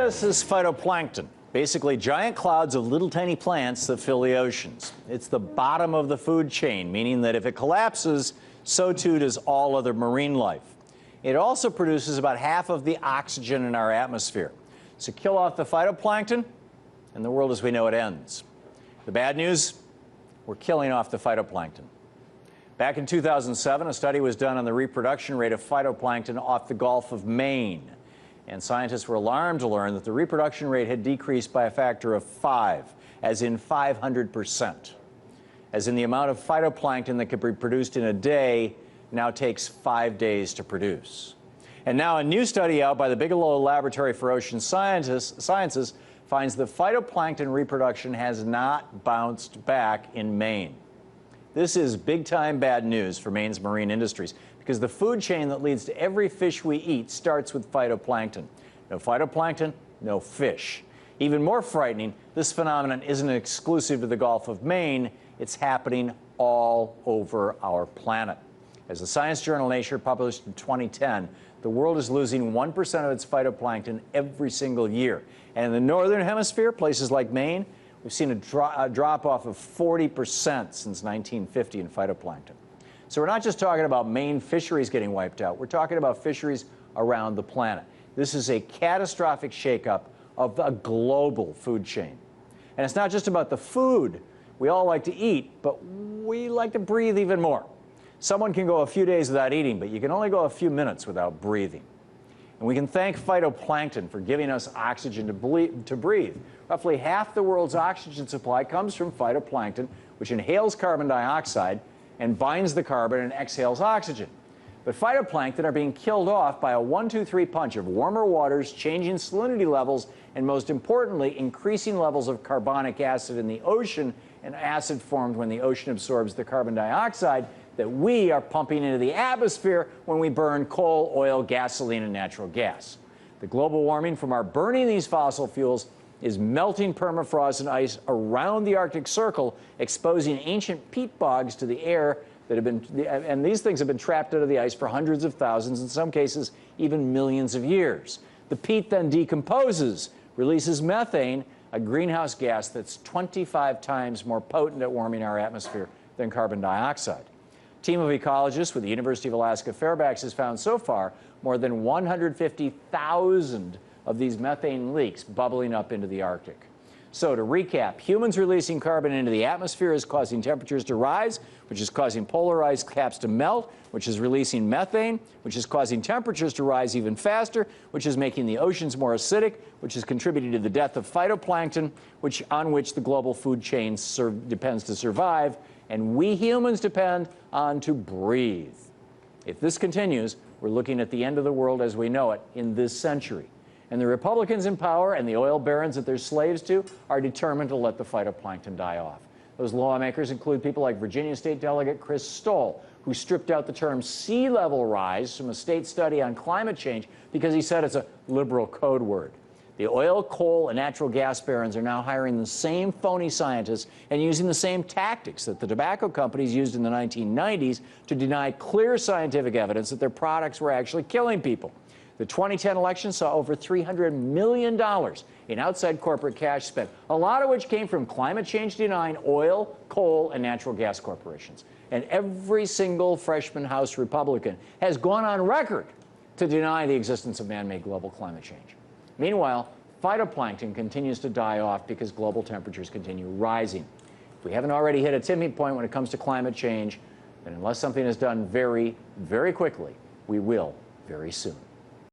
This is phytoplankton, basically giant clouds of little tiny plants that fill the oceans. It's the bottom of the food chain, meaning that if it collapses, so too does all other marine life. It also produces about half of the oxygen in our atmosphere. So kill off the phytoplankton, and the world as we know it ends. The bad news, we're killing off the phytoplankton. Back in 2007, a study was done on the reproduction rate of phytoplankton off the Gulf of Maine. And scientists were alarmed to learn that the reproduction rate had decreased by a factor of 5, as in 500%. As in the amount of phytoplankton that could be produced in a day now takes 5 days to produce. And now a new study out by the Bigelow Laboratory for Ocean Sciences finds that phytoplankton reproduction has not bounced back in Maine. This is big-time bad news for Maine's marine industries, because the food chain that leads to every fish we eat starts with phytoplankton. No phytoplankton, no fish. Even more frightening, this phenomenon isn't exclusive to the Gulf of Maine. It's happening all over our planet. As the science journal Nature published in 2010, the world is losing 1% of its phytoplankton every single year. And in the northern hemisphere, places like Maine, we've seen a drop-off of 40% since 1950 in phytoplankton. So we're not just talking about Maine fisheries getting wiped out. We're talking about fisheries around the planet. This is a catastrophic shakeup of a global food chain. And it's not just about the food we all like to eat, but we like to breathe even more. Someone can go a few days without eating, but you can only go a few minutes without breathing. And we can thank phytoplankton for giving us oxygen to breathe. Roughly half the world's oxygen supply comes from phytoplankton, which inhales carbon dioxide and binds the carbon and exhales oxygen. But phytoplankton are being killed off by a 1-2-3 punch of warmer waters, changing salinity levels, and most importantly, increasing levels of carbonic acid in the ocean, and acid formed when the ocean absorbs the carbon dioxide that we are pumping into the atmosphere when we burn coal, oil, gasoline, and natural gas. The global warming from our burning these fossil fuels is melting permafrost and ice around the Arctic Circle, exposing ancient peat bogs to the air that have been, and these things have been trapped under the ice for hundreds of thousands, in some cases even millions of years. The peat then decomposes, releases methane, a greenhouse gas that's 25 times more potent at warming our atmosphere than carbon dioxide. A team of ecologists with the University of Alaska Fairbanks has found so far more than 150,000 of these methane leaks bubbling up into the Arctic. So to recap, humans releasing carbon into the atmosphere is causing temperatures to rise, which is causing polar ice caps to melt, which is releasing methane, which is causing temperatures to rise even faster, which is making the oceans more acidic, which is contributing to the death of phytoplankton, on which the global food chain depends to survive, and we humans depend on to breathe. If this continues, we're looking at the end of the world as we know it in this century. And the Republicans in power and the oil barons that they're slaves to are determined to let the phytoplankton die off. Those lawmakers include people like Virginia State Delegate Chris Stoll, who stripped out the term sea level rise from a state study on climate change because he said it's a liberal code word. The oil, coal, and natural gas barons are now hiring the same phony scientists and using the same tactics that the tobacco companies used in the 1990s to deny clear scientific evidence that their products were actually killing people. The 2010 election saw over $300 million in outside corporate cash spent, a lot of which came from climate change denying oil, coal, and natural gas corporations. And every single freshman House Republican has gone on record to deny the existence of man-made global climate change. Meanwhile, phytoplankton continues to die off because global temperatures continue rising. If we haven't already hit a tipping point when it comes to climate change, then unless something is done very, very quickly, we will very soon.